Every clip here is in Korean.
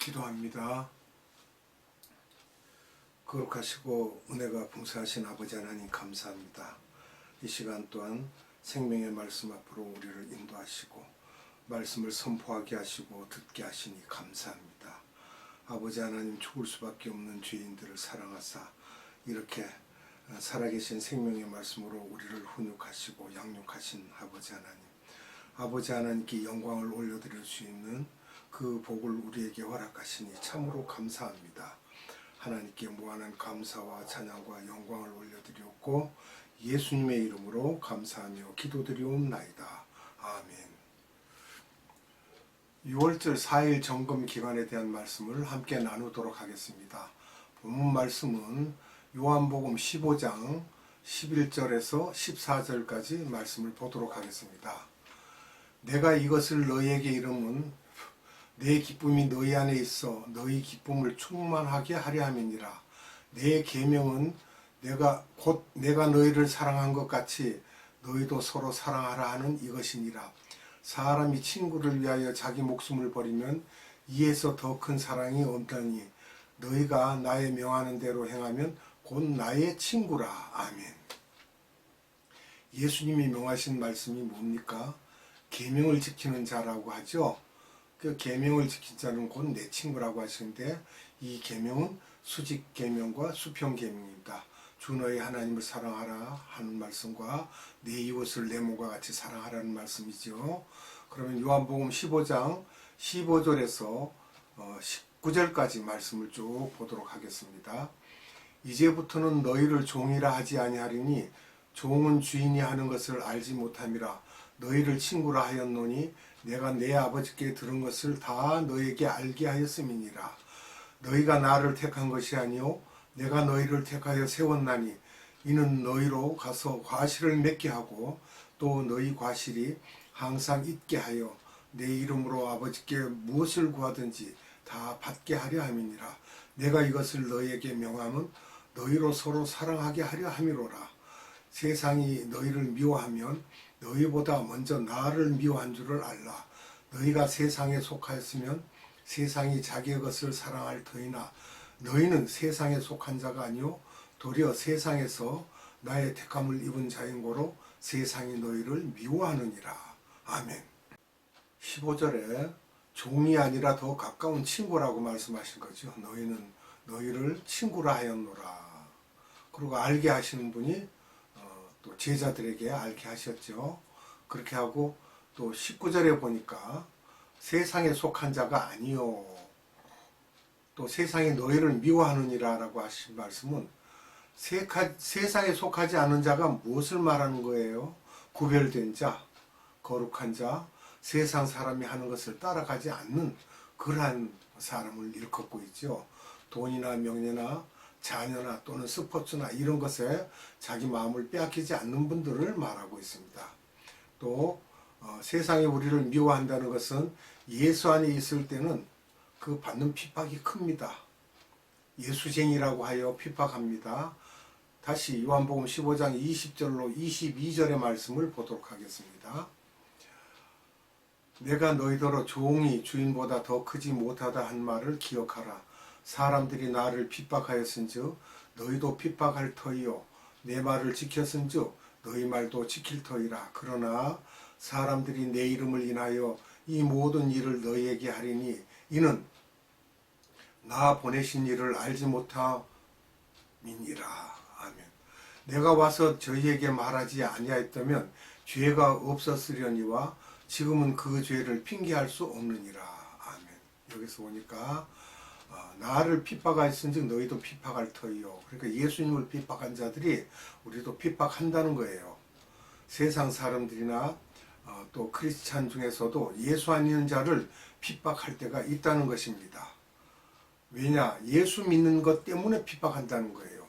기도합니다. 거룩하시고 은혜가 풍성하신 아버지 하나님 감사합니다. 이 시간 또한 생명의 말씀 앞으로 우리를 인도하시고 말씀을 선포하게 하시고 듣게 하시니 감사합니다. 아버지 하나님, 죽을 수밖에 없는 죄인들을 사랑하사 이렇게 살아계신 생명의 말씀으로 우리를 훈육하시고 양육하신 아버지 하나님, 아버지 하나님께 영광을 올려드릴 수 있는 그 복을 우리에게 허락하시니 참으로 감사합니다. 하나님께 무한한 감사와 찬양과 영광을 올려드리옵고 예수님의 이름으로 감사하며 기도드리옵나이다. 아멘. 6월절 4일 점검 기간에 대한 말씀을 함께 나누도록 하겠습니다. 본문 말씀은 요한복음 15장 11절에서 14절까지 말씀을 보도록 하겠습니다. 내가 이것을 너희에게 이름은 내 기쁨이 너희 안에 있어 너희 기쁨을 충만하게 하려 함이니라. 내 계명은 내가 너희를 사랑한 것 같이 너희도 서로 사랑하라 하는 이것이니라. 사람이 친구를 위하여 자기 목숨을 버리면 이에서 더 큰 사랑이 없다니 너희가 나의 명하는 대로 행하면 곧 나의 친구라. 아멘. 예수님이 명하신 말씀이 뭡니까? 계명을 지키는 자라고 하죠. 그 계명을 지킨 자는 곧 내 친구라고 하시는데, 이 계명은 수직 계명과 수평 계명입니다. 주 너희 하나님을 사랑하라 하는 말씀과 내 이웃을 내 몸과 같이 사랑하라는 말씀이죠. 그러면 요한복음 15장 15절에서 19절까지 말씀을 쭉 보도록 하겠습니다. 이제부터는 너희를 종이라 하지 아니하리니 종은 주인이 하는 것을 알지 못함이라. 너희를 친구라 하였노니 내가 내 아버지께 들은 것을 다 너희에게 알게 하였음이니라. 너희가 나를 택한 것이 아니요 내가 너희를 택하여 세웠나니 이는 너희로 가서 과실을 맺게 하고 또 너희 과실이 항상 있게 하여 내 이름으로 아버지께 무엇을 구하든지 다 받게 하려 함이니라. 내가 이것을 너희에게 명함은 너희로 서로 사랑하게 하려 함이로라. 세상이 너희를 미워하면 너희보다 먼저 나를 미워한 줄을 알라. 너희가 세상에 속하였으면 세상이 자기의 것을 사랑할 터이나 너희는 세상에 속한 자가 아니요 도리어 세상에서 나의 택함을 입은 자인 고로 세상이 너희를 미워하느니라. 아멘. 15절에 종이 아니라 더 가까운 친구라고 말씀하신 거죠. 너희는 너희를 친구라 하였노라. 그리고 알게 하시는 분이 또 제자들에게 알게 하셨죠. 그렇게 하고 또 19절에 보니까 세상에 속한 자가 아니요 또 세상이 너희를 미워하느니라 라고 하신 말씀은 세상에 속하지 않은 자가 무엇을 말하는 거예요? 구별된 자, 거룩한 자, 세상 사람이 하는 것을 따라가지 않는 그러한 사람을 일컫고 있죠. 돈이나 명예나 자녀나 또는 스포츠나 이런 것에 자기 마음을 빼앗기지 않는 분들을 말하고 있습니다. 또 세상이 우리를 미워한다는 것은 예수 안에 있을 때는 그 받는 핍박이 큽니다. 예수쟁이라고 하여 핍박합니다. 다시 요한복음 15장 20절로 22절의 말씀을 보도록 하겠습니다. 내가 너희더러 종이 주인보다 더 크지 못하다 한 말을 기억하라. 사람들이 나를 핍박하였은즉 너희도 핍박할 터이요 내 말을 지켰은즉 너희 말도 지킬 터이라. 그러나 사람들이 내 이름을 인하여 이 모든 일을 너희에게 하리니 이는 나 보내신 일을 알지 못함이니라. 아멘. 내가 와서 저희에게 말하지 아니하였다면 죄가 없었으려니와 지금은 그 죄를 핑계할 수 없느니라. 아멘. 여기서 보니까 나를 핍박하였은즉 너희도 핍박할 터이요. 그러니까 예수님을 핍박한 자들이 우리도 핍박한다는 거예요. 세상 사람들이나 또 크리스찬 중에서도 예수 안 믿는 자를 핍박할 때가 있다는 것입니다. 왜냐? 예수 믿는 것 때문에 핍박한다는 거예요.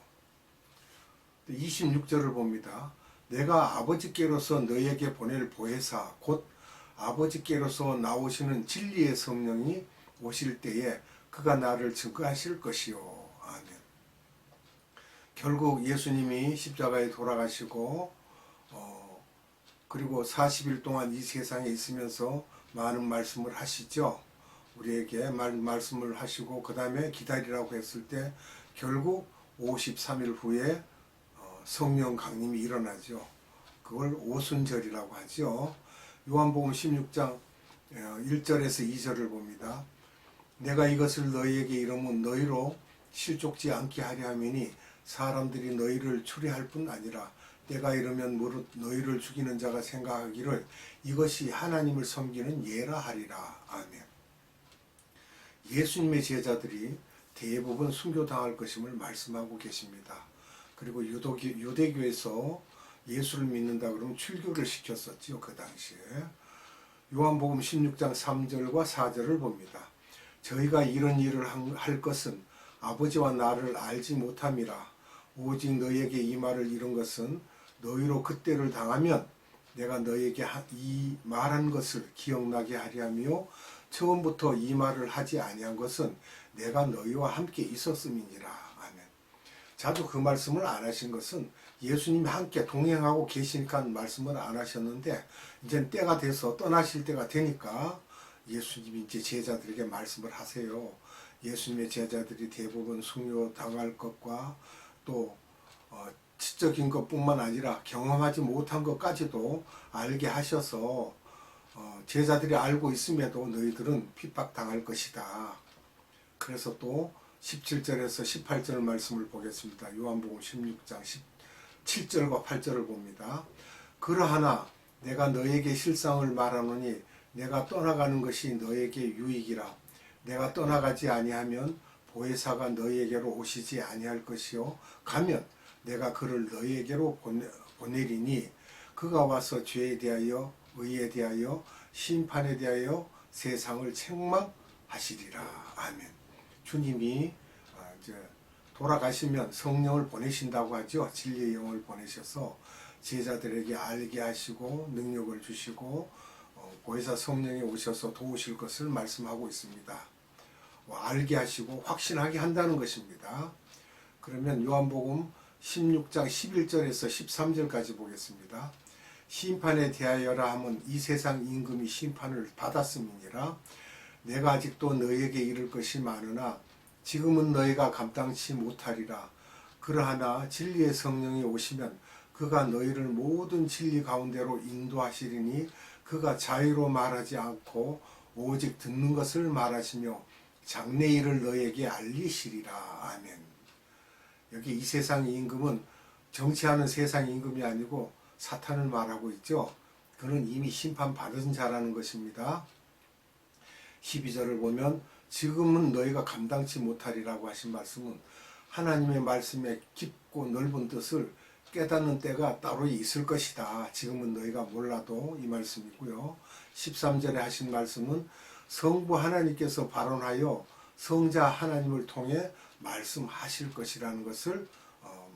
26절을 봅니다. 내가 아버지께로서 너희에게 보낼 보혜사 곧 아버지께로서 나오시는 진리의 성령이 오실 때에 그가 나를 증거하실 것이요. 아멘. 결국 예수님이 십자가에 돌아가시고 그리고 40일 동안 이 세상에 있으면서 많은 말씀을 하시죠. 우리에게 말씀을 하시고 그 다음에 기다리라고 했을 때 결국 53일 후에 성령 강림이 일어나죠. 그걸 오순절이라고 하죠. 요한복음 16장 1절에서 2절을 봅니다. 내가 이것을 너희에게 이르면 너희로 실족지 않게 하려 함이니 사람들이 너희를 추리할 뿐 아니라 때가 이르면 무릇 너희를 죽이는 자가 생각하기를 이것이 하나님을 섬기는 예라 하리라. 아멘. 예수님의 제자들이 대부분 순교당할 것임을 말씀하고 계십니다. 그리고 유대교에서 예수를 믿는다 그러면 출교를 시켰었지요. 그 당시에. 요한복음 16장 3절과 4절을 봅니다. 저희가 이런 일을 할 것은 아버지와 나를 알지 못함이라. 오직 너희에게 이 말을 이룬 것은 너희로 그때를 당하면 내가 너희에게 이 말한 것을 기억나게 하려 하며 처음부터 이 말을 하지 아니한 것은 내가 너희와 함께 있었음이니라. 아멘. 자주 그 말씀을 안 하신 것은 예수님이 함께 동행하고 계시니까 말씀을 안 하셨는데 이제 때가 돼서 떠나실 때가 되니까 예수님이 이제 제자들에게 말씀을 하세요. 예수님의 제자들이 대부분 순교당할 것과 또 지적인 것뿐만 아니라 경험하지 못한 것까지도 알게 하셔서 제자들이 알고 있음에도 너희들은 핍박당할 것이다. 그래서 또 17절에서 18절 말씀을 보겠습니다. 요한복음 16장 17절과 8절을 봅니다. 그러하나 내가 너에게 실상을 말하노니 내가 떠나가는 것이 너에게 유익이라. 내가 떠나가지 아니하면 보혜사가 너희에게로 오시지 아니할 것이요 가면 내가 그를 너희에게로 보내리니 그가 와서 죄에 대하여 의에 대하여 심판에 대하여 세상을 책망하시리라. 아멘. 주님이 이제 돌아가시면 성령을 보내신다고 하죠. 진리의 영을 보내셔서 제자들에게 알게 하시고 능력을 주시고 보혜사 성령이 오셔서 도우실 것을 말씀하고 있습니다. 알게 하시고 확신하게 한다는 것입니다. 그러면 요한복음 16장 11절에서 13절까지 보겠습니다. 심판에 대하여라 하면 이 세상 임금이 심판을 받았음이니라. 내가 아직도 너희에게 이를 것이 많으나 지금은 너희가 감당치 못하리라. 그러하나 진리의 성령이 오시면 그가 너희를 모든 진리 가운데로 인도하시리니 그가 자유로 말하지 않고 오직 듣는 것을 말하시며 장래 일을 너희에게 알리시리라. 아멘. 여기 이 세상 임금은 정치하는 세상 임금이 아니고 사탄을 말하고 있죠. 그는 이미 심판받은 자라는 것입니다. 12절을 보면 지금은 너희가 감당치 못하리라고 하신 말씀은 하나님의 말씀의 깊고 넓은 뜻을 깨닫는 때가 따로 있을 것이다. 지금은 너희가 몰라도 이 말씀이고요. 13절에 하신 말씀은 성부 하나님께서 발언하여 성자 하나님을 통해 말씀하실 것이라는 것을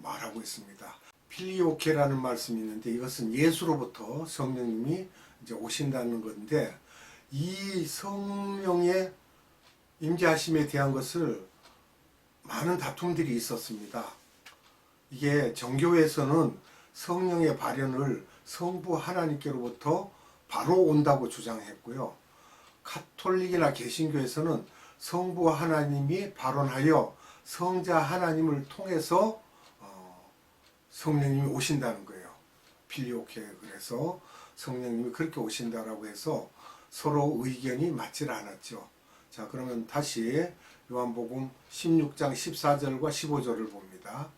말하고 있습니다. 필리오케라는 말씀이 있는데 이것은 예수로부터 성령님이 이제 오신다는 건데 이 성령의 임재하심에 대한 것을 많은 다툼들이 있었습니다. 이게 정교회에서는 성령의 발현을 성부 하나님께로부터 바로 온다고 주장했고요. 가톨릭이나 개신교에서는 성부 하나님이 발언하여 성자 하나님을 통해서 성령님이 오신다는 거예요. 필리오케 그래서 성령님이 그렇게 오신다라고 해서 서로 의견이 맞질 않았죠. 자, 그러면 다시 요한복음 16장 14절과 15절을 봅니다.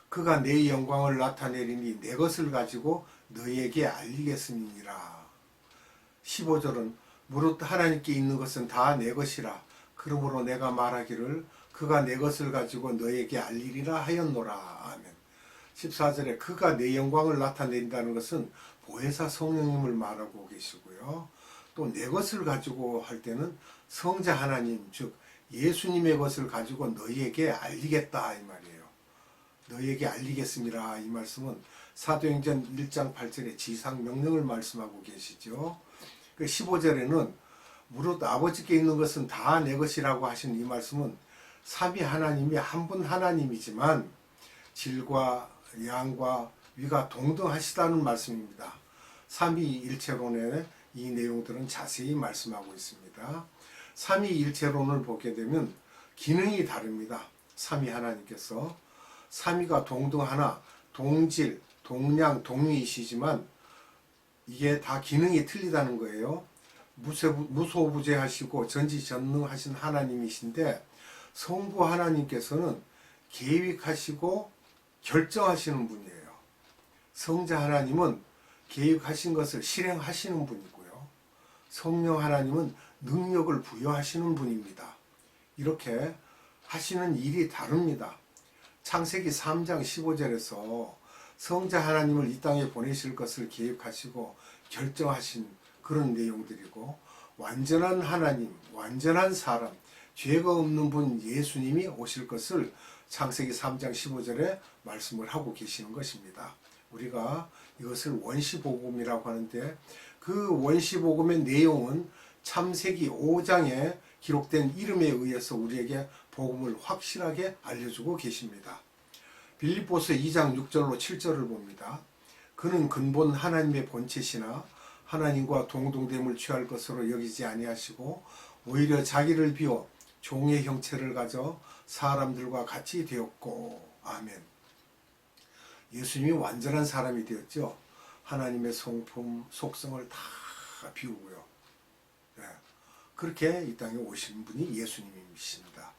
그가 내 영광을 나타내리니 내 것을 가지고 너희에게 알리겠음이니라. 15절은 무릇 하나님께 있는 것은 다 내 것이라. 그러므로 내가 말하기를 그가 내 것을 가지고 너희에게 알리리라 하였노라. 아멘. 14절에 그가 내 영광을 나타낸다는 것은 보혜사 성령님을 말하고 계시고요. 또 내 것을 가지고 할 때는 성자 하나님 즉 예수님의 것을 가지고 너희에게 알리겠다 이 말이에요. 너희에게 알리겠습니다. 이 말씀은 사도행전 1장 8절에 지상 명령을 말씀하고 계시죠. 15절에는 무릇 아버지께 있는 것은 다 내 것이라고 하신 이 말씀은 삼위 하나님이 한 분 하나님이지만 질과 양과 위가 동등하시다는 말씀입니다. 삼위일체론의 이 내용들은 자세히 말씀하고 있습니다. 삼위일체론을 보게 되면 기능이 다릅니다. 삼위 하나님께서 삼위가 동등하나 동질, 동량, 동위이시지만 이게 다 기능이 틀리다는 거예요. 무소부재하시고 전지전능하신 하나님이신데 성부 하나님께서는 계획하시고 결정하시는 분이에요. 성자 하나님은 계획하신 것을 실행하시는 분이고요. 성령 하나님은 능력을 부여하시는 분입니다. 이렇게 하시는 일이 다릅니다. 창세기 3장 15절에서 성자 하나님을 이 땅에 보내실 것을 계획하시고 결정하신 그런 내용들이고, 완전한 하나님, 완전한 사람, 죄가 없는 분 예수님이 오실 것을 창세기 3장 15절에 말씀을 하고 계시는 것입니다. 우리가 이것을 원시복음이라고 하는데, 그 원시복음의 내용은 창세기 5장에 기록된 이름에 의해서 우리에게 복음을 확실하게 알려주고 계십니다. 빌립보서 2장 6절로 7절을 봅니다. 그는 근본 하나님의 본체시나 하나님과 동등됨을 취할 것으로 여기지 아니하시고 오히려 자기를 비워 종의 형체를 가져 사람들과 같이 되었고. 아멘. 예수님이 완전한 사람이 되었죠. 하나님의 성품, 속성을 다 비우고요. 네. 그렇게 이 땅에 오신 분이 예수님이십니다.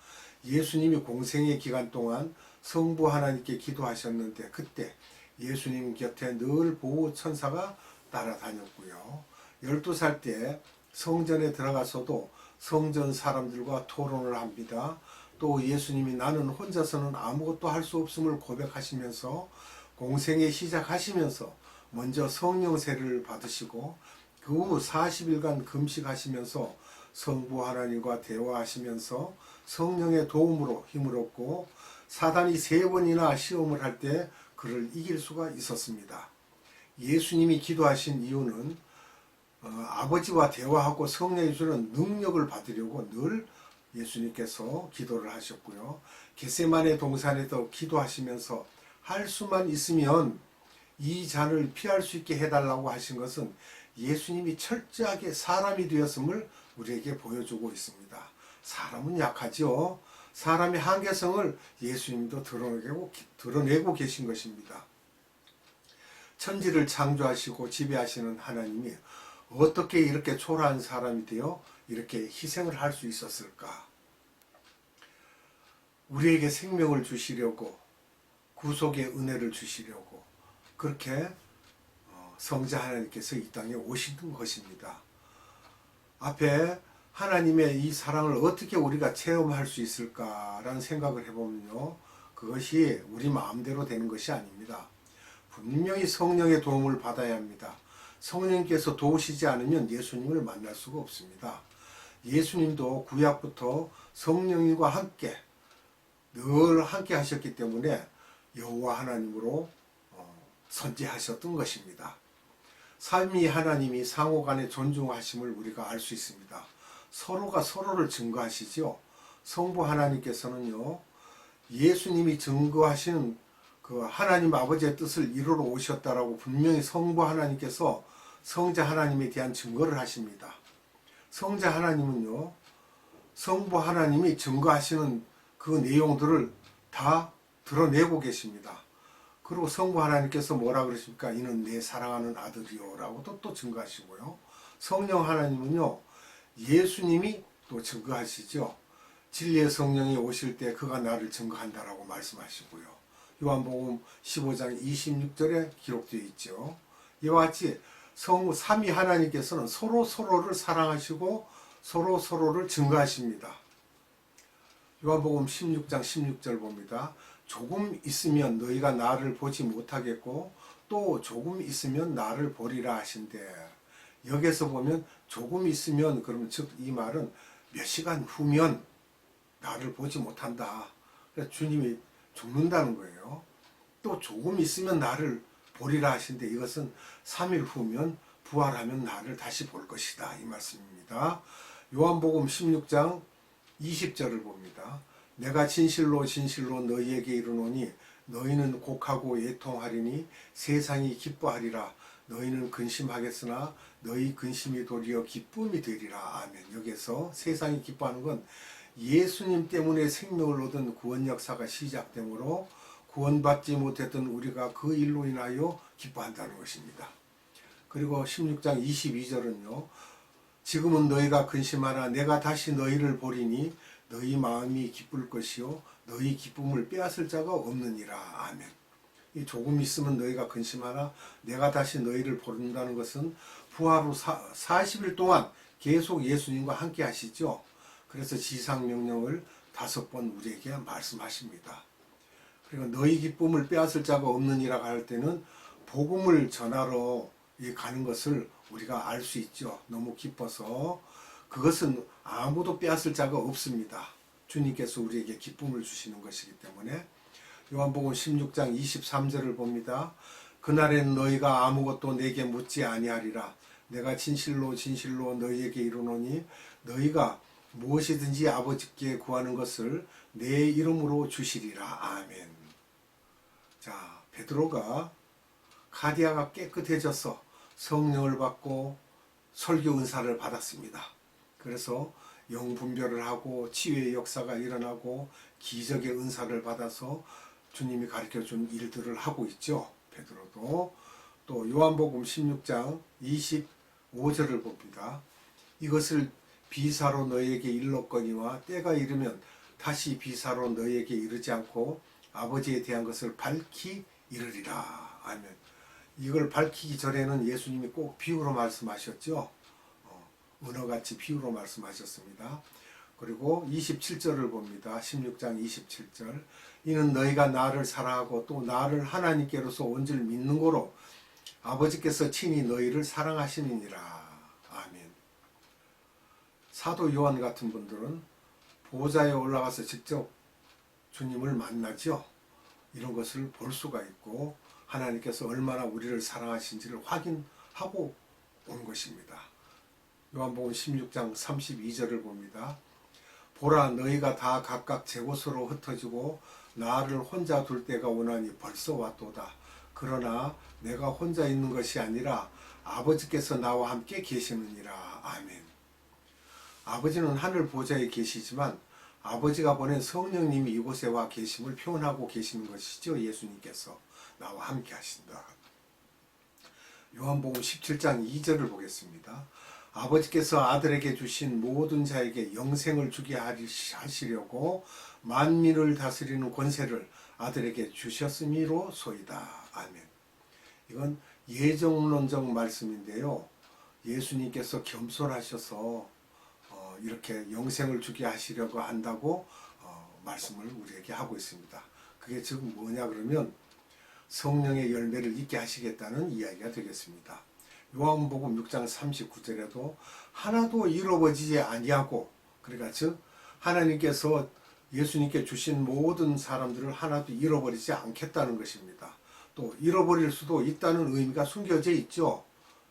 예수님이 공생의 기간 동안 성부 하나님께 기도하셨는데, 그때 예수님 곁에 늘 보호 천사가 따라다녔고요. 12살 때 성전에 들어가서도 성전 사람들과 토론을 합니다. 또 예수님이 나는 혼자서는 아무것도 할 수 없음을 고백하시면서 공생에 시작하시면서 먼저 성령 세례를 받으시고 그 후 40일간 금식하시면서 성부 하나님과 대화하시면서 성령의 도움으로 힘을 얻고, 사단이 3번이나 시험을 할 때 그를 이길 수가 있었습니다. 예수님이 기도하신 이유는 아버지와 대화하고 성령이 주는 능력을 받으려고 늘 예수님께서 기도를 하셨고요. 겟세마네 동산에서 기도하시면서 할 수만 있으면 이 잔을 피할 수 있게 해달라고 하신 것은 예수님이 철저하게 사람이 되었음을 우리에게 보여주고 있습니다. 사람은 약하죠. 사람의 한계성을 예수님도 드러내고 계신 것입니다. 천지를 창조하시고 지배하시는 하나님이 어떻게 이렇게 초라한 사람이 되어 이렇게 희생을 할 수 있었을까? 우리에게 생명을 주시려고, 구속의 은혜를 주시려고 그렇게 성자 하나님께서 이 땅에 오시는 것입니다. 앞에 하나님의 이 사랑을 어떻게 우리가 체험할 수 있을까라는 생각을 해보면요, 그것이 우리 마음대로 되는 것이 아닙니다. 분명히 성령의 도움을 받아야 합니다. 성령님께서 도우시지 않으면 예수님을 만날 수가 없습니다. 예수님도 구약부터 성령님과 함께 늘 함께 하셨기 때문에 여호와 하나님으로 선지하셨던 것입니다. 삼위 하나님이 상호간에 존중하심을 우리가 알 수 있습니다. 서로가 서로를 증거하시죠. 성부 하나님께서는요, 예수님이 증거하시는 그 하나님 아버지의 뜻을 이루러 오셨다라고 분명히 성부 하나님께서 성자 하나님에 대한 증거를 하십니다. 성자 하나님은요, 성부 하나님이 증거하시는 그 내용들을 다 드러내고 계십니다. 그리고 성부 하나님께서 뭐라 그러십니까? 이는 내 사랑하는 아들이요 라고 또 증거하시고요. 성령 하나님은요, 예수님이 또 증거하시죠. 진리의 성령이 오실 때 그가 나를 증거한다라고 말씀하시고요. 요한복음 15장 26절에 기록되어 있죠. 이와 같이 삼위 하나님께서는 서로를 사랑하시고 서로를 증거하십니다. 요한복음 16장 16절 봅니다. 조금 있으면 너희가 나를 보지 못하겠고 또 조금 있으면 나를 보리라 하신대. 여기서 보면 조금 있으면, 그러면 즉 이 말은 몇 시간 후면 나를 보지 못한다. 그래서 주님이 죽는다는 거예요. 또 조금 있으면 나를 보리라 하신데, 이것은 3일 후면 부활하면 나를 다시 볼 것이다, 이 말씀입니다. 요한복음 16장 20절을 봅니다. 내가 진실로 진실로 너희에게 이르노니 너희는 곡하고 애통하리니 세상이 기뻐하리라. 너희는 근심하겠으나 너희 근심이 도리어 기쁨이 되리라. 아멘. 여기서 세상이 기뻐하는 건 예수님 때문에 생명을 얻은 구원 역사가 시작되므로 구원받지 못했던 우리가 그 일로 인하여 기뻐한다는 것입니다. 그리고 16장 22절은요. 지금은 너희가 근심하나 내가 다시 너희를 보리니 너희 마음이 기쁠 것이요 너희 기쁨을 빼앗을 자가 없느니라. 아멘. 이 조금 있으면 너희가 근심하나 내가 다시 너희를 보른다는 것은 부활 후 40일 동안 계속 예수님과 함께 하시죠. 그래서 지상명령을 5번 우리에게 말씀하십니다. 그리고 너희 기쁨을 빼앗을 자가 없느니라 할 때는 복음을 전하러 가는 것을 우리가 알 수 있죠. 너무 기뻐서 그것은 아무도 빼앗을 자가 없습니다. 주님께서 우리에게 기쁨을 주시는 것이기 때문에 요한복음 16장 23절을 봅니다. 그날엔 너희가 아무것도 내게 묻지 아니하리라. 내가 진실로 진실로 너희에게 이르노니 너희가 무엇이든지 아버지께 구하는 것을 내 이름으로 주시리라. 아멘. 자, 베드로가 가디아가 깨끗해져서 성령을 받고 설교 은사를 받았습니다. 그래서 영분별을 하고 치유의 역사가 일어나고 기적의 은사를 받아서 주님이 가르쳐준 일들을 하고 있죠. 베드로도. 또 요한복음 16장 25절을 봅니다. 이것을 비사로 너희에게 일렀거니와 때가 이르면 다시 비사로 너희에게 이르지 않고 아버지에 대한 것을 밝히 이르리라. 아멘. 이걸 밝히기 전에는 예수님이 꼭 비유로 말씀하셨죠. 은어같이 비유로 말씀하셨습니다. 그리고 27절을 봅니다. 16장 27절. 이는 너희가 나를 사랑하고 또 나를 하나님께로서 온 줄 믿는 거로 아버지께서 친히 너희를 사랑하시느니라. 아멘. 사도 요한 같은 분들은 보좌에 올라가서 직접 주님을 만나죠. 이런 것을 볼 수가 있고 하나님께서 얼마나 우리를 사랑하신지를 확인하고 온 것입니다. 요한복음 16장 32절을 봅니다. 보라 너희가 다 각각 제 곳으로 흩어지고 나를 혼자 둘 때가 오나니 벌써 왔도다. 그러나 내가 혼자 있는 것이 아니라 아버지께서 나와 함께 계시느니라. 아멘. 아버지는 하늘 보좌에 계시지만 아버지가 보낸 성령님이 이곳에 와 계심을 표현하고 계시는 것이죠. 예수님께서 나와 함께 하신다. 요한복음 17장 2절을 보겠습니다. 아버지께서 아들에게 주신 모든 자에게 영생을 주게 하시려고 만민을 다스리는 권세를 아들에게 주셨음이로소이다. 아멘. 이건 예정론적 말씀인데요. 예수님께서 겸손하셔서 이렇게 영생을 주게 하시려고 한다고 말씀을 우리에게 하고 있습니다. 그게 즉 뭐냐 그러면 성령의 열매를 있게 하시겠다는 이야기가 되겠습니다. 요한복음 6장 39절에도 하나도 잃어버리지 아니하고 그러니까 즉 하나님께서 예수님께 주신 모든 사람들을 하나도 잃어버리지 않겠다는 것입니다. 또 잃어버릴 수도 있다는 의미가 숨겨져 있죠.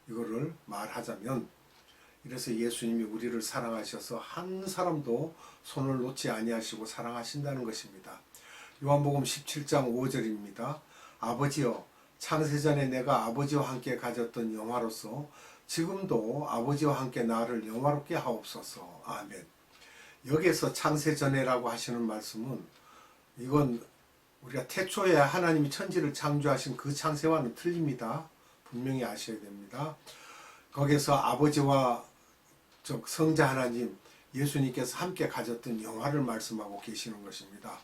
이거를 말하자면 이래서 예수님이 우리를 사랑하셔서 한 사람도 손을 놓지 아니하시고 사랑하신다는 것입니다. 요한복음 17장 5절입니다. 아버지여 창세전에 내가 아버지와 함께 가졌던 영화로서 지금도 아버지와 함께 나를 영화롭게 하옵소서. 아멘. 여기에서 창세전에라고 하시는 말씀은 이건 우리가 태초에 하나님이 천지를 창조하신 그 창세와는 틀립니다. 분명히 아셔야 됩니다. 거기서 아버지와 즉 성자 하나님 예수님께서 함께 가졌던 영화를 말씀하고 계시는 것입니다.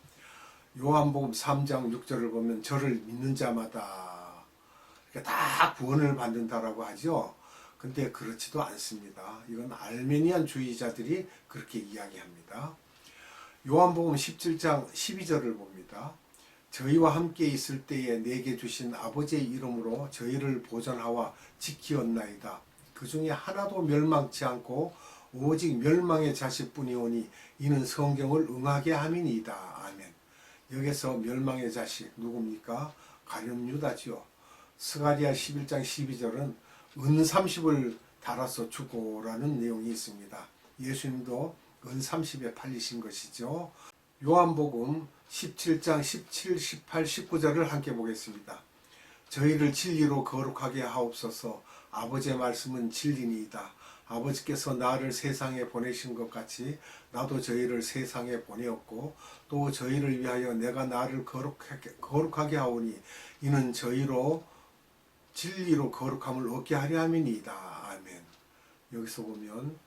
요한복음 3장 6절을 보면 저를 믿는 자마다 다 구원을 받는다라고 하죠. 근데 그렇지도 않습니다. 이건 알메니안 주의자들이 그렇게 이야기합니다. 요한복음 17장 12절을 봅니다. 저희와 함께 있을 때에 내게 주신 아버지의 이름으로 저희를 보존하와 지키었나이다. 그 중에 하나도 멸망치 않고 오직 멸망의 자식뿐이오니 이는 성경을 응하게 함이니이다. 아멘. 여기서 멸망의 자식 누굽니까? 가룟 유다지요. 스가랴 11장 12절은 은 30을 달아서 주고라는 내용이 있습니다. 예수님도 은 30에 팔리신 것이죠. 요한복음 17장 17, 18, 19절을 함께 보겠습니다. 저희를 진리로 거룩하게 하옵소서. 아버지의 말씀은 진리니이다. 아버지께서 나를 세상에 보내신 것 같이 나도 저희를 세상에 보내었고 또 저희를 위하여 내가 나를 거룩하게 하오니 이는 저희로 진리로 거룩함을 얻게 하려 함이니이다. 아멘. 여기서 보면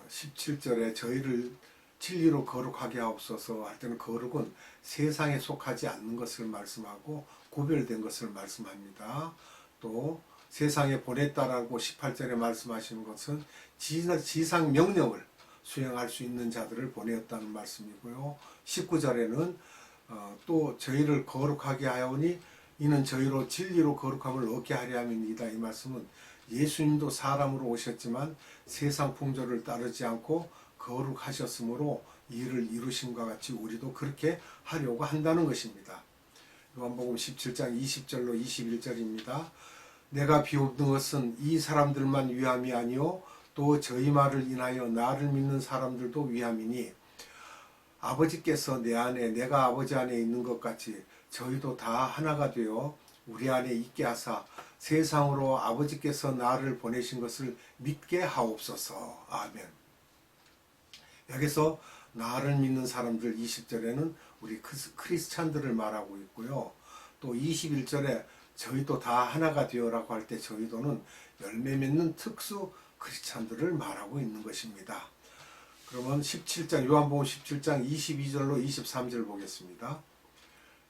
17절에 저희를 진리로 거룩하게 하옵소서 할 때는 거룩은 세상에 속하지 않는 것을 말씀하고 구별된 것을 말씀합니다. 또 세상에 보냈다라고 18절에 말씀하시는 것은 지상 명령을 수행할 수 있는 자들을 보내었다는 말씀이고요. 19절에는 또 저희를 거룩하게 하오니 이는 저희로 진리로 거룩함을 얻게 하려 함이니이다. 이 말씀은 예수님도 사람으로 오셨지만 세상 풍조를 따르지 않고 거룩하셨으므로 이를 이루심과 같이 우리도 그렇게 하려고 한다는 것입니다. 요한복음 17장 20절로 21절입니다. 내가 비옵는 것은 이 사람들만 위함이 아니요 또 저희 말을 인하여 나를 믿는 사람들도 위함이니 아버지께서 내 안에 내가 아버지 안에 있는 것 같이 저희도 다 하나가 되어 우리 안에 있게 하사 세상으로 아버지께서 나를 보내신 것을 믿게 하옵소서. 아멘. 여기서 나를 믿는 사람들 20절에는 우리 크리스찬들을 말하고 있고요. 또 21절에 저희도 다 하나가 되어라고 할 때 저희도는 열매 맺는 특수 크리스찬들을 말하고 있는 것입니다. 그러면 17장 요한복음 17장 22절로 23절 보겠습니다.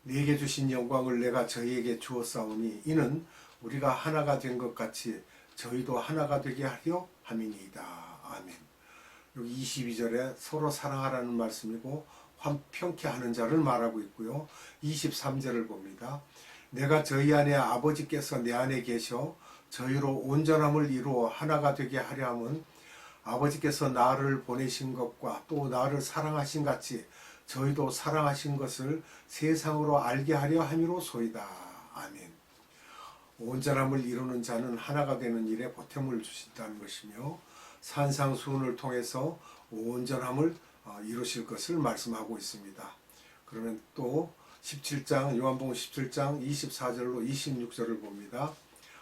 네게 주신 영광을 내가 저희에게 주었사오니 이는 우리가 하나가 된 것 같이 저희도 하나가 되게 하려 함이니이다. 아멘. 여기 22절에 서로 사랑하라는 말씀이고 화평케 하는 자를 말하고 있고요. 23절을 봅니다. 내가 저희 안에 아버지께서 내 안에 계셔 저희로 온전함을 이루어 하나가 되게 하려 함은 아버지께서 나를 보내신 것과 또 나를 사랑하신 같이 저희도 사랑하신 것을 세상으로 알게 하려 함이로소이다. 아멘. 온전함을 이루는 자는 하나가 되는 일에 보탬을 주신다는 것이며 산상수훈을 통해서 온전함을 이루실 것을 말씀하고 있습니다. 그러면 또 17장 요한복음 17장 24절로 26절을 봅니다.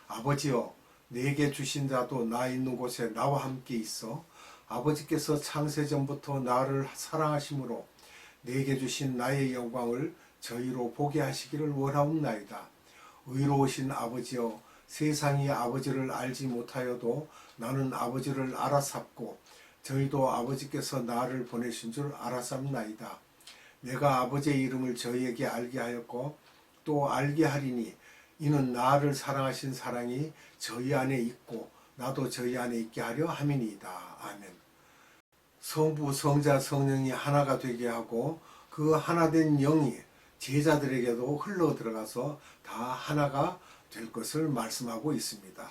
아버지여 내게 주신 자도 나 있는 곳에 나와 함께 있어 아버지께서 창세전부터 나를 사랑하심으로 내게 주신 나의 영광을 저희로 보게 하시기를 원하옵나이다. 의로우신 아버지여 세상이 아버지를 알지 못하여도 나는 아버지를 알아sap고 저희도 아버지께서 나를 보내신 줄 알아sap나이다. 내가 아버지의 이름을 저희에게 알게 하였고 또 알게 하리니 이는 나를 사랑하신 사랑이 저희 안에 있고 나도 저희 안에 있게 하려 함이니이다. 아멘. 성부, 성자, 성령이 하나가 되게 하고 그 하나된 영이 제자들에게도 흘러 들어가서 다 하나가 될 것을 말씀하고 있습니다.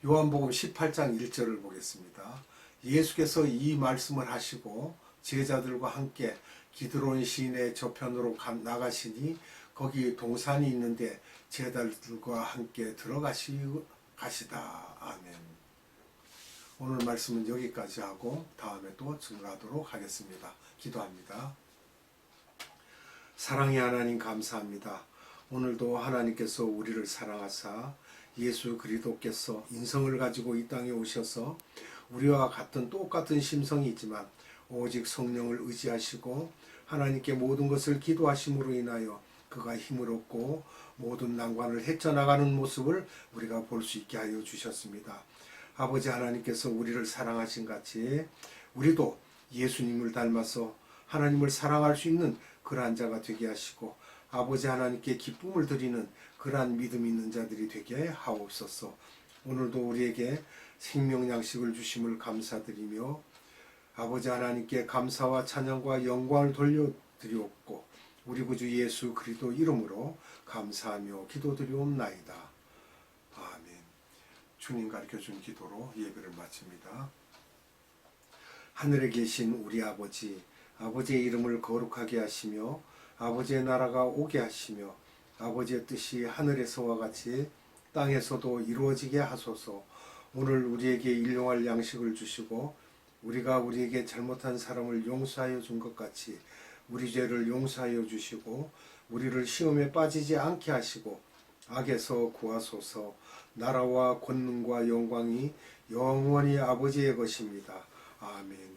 요한복음 18장 1절을 보겠습니다. 예수께서 이 말씀을 하시고 제자들과 함께 기드론 시내 저편으로 나가시니 거기 동산이 있는데 제자들과 함께 가시다. 아멘. 오늘 말씀은 여기까지 하고 다음에 또 증거하도록 하겠습니다. 기도합니다. 사랑의 하나님 감사합니다. 오늘도 하나님께서 우리를 사랑하사 예수 그리스도께서 인성을 가지고 이 땅에 오셔서 우리와 같은 똑같은 심성이 있지만 오직 성령을 의지하시고 하나님께 모든 것을 기도하심으로 인하여 그가 힘을 얻고 모든 난관을 헤쳐나가는 모습을 우리가 볼 수 있게 하여 주셨습니다. 아버지 하나님께서 우리를 사랑하신 같이 우리도 예수님을 닮아서 하나님을 사랑할 수 있는 그러한 자가 되게 하시고 아버지 하나님께 기쁨을 드리는 그러한 믿음 있는 자들이 되게 하옵소서. 오늘도 우리에게 생명 양식을 주심을 감사드리며 아버지 하나님께 감사와 찬양과 영광을 돌려드리옵고 우리 구주 예수 그리스도 이름으로 감사하며 기도드리옵나이다. 아멘. 주님 가르쳐준 기도로 예배를 마칩니다. 하늘에 계신 우리 아버지, 아버지의 이름을 거룩하게 하시며 아버지의 나라가 오게 하시며 아버지의 뜻이 하늘에서와 같이 땅에서도 이루어지게 하소서. 오늘 우리에게 일용할 양식을 주시고 우리가 우리에게 잘못한 사람을 용서하여 준 것 같이 우리 죄를 용서하여 주시고 우리를 시험에 빠지지 않게 하시고 악에서 구하소서. 나라와 권능과 영광이 영원히 아버지의 것입니다. 아멘.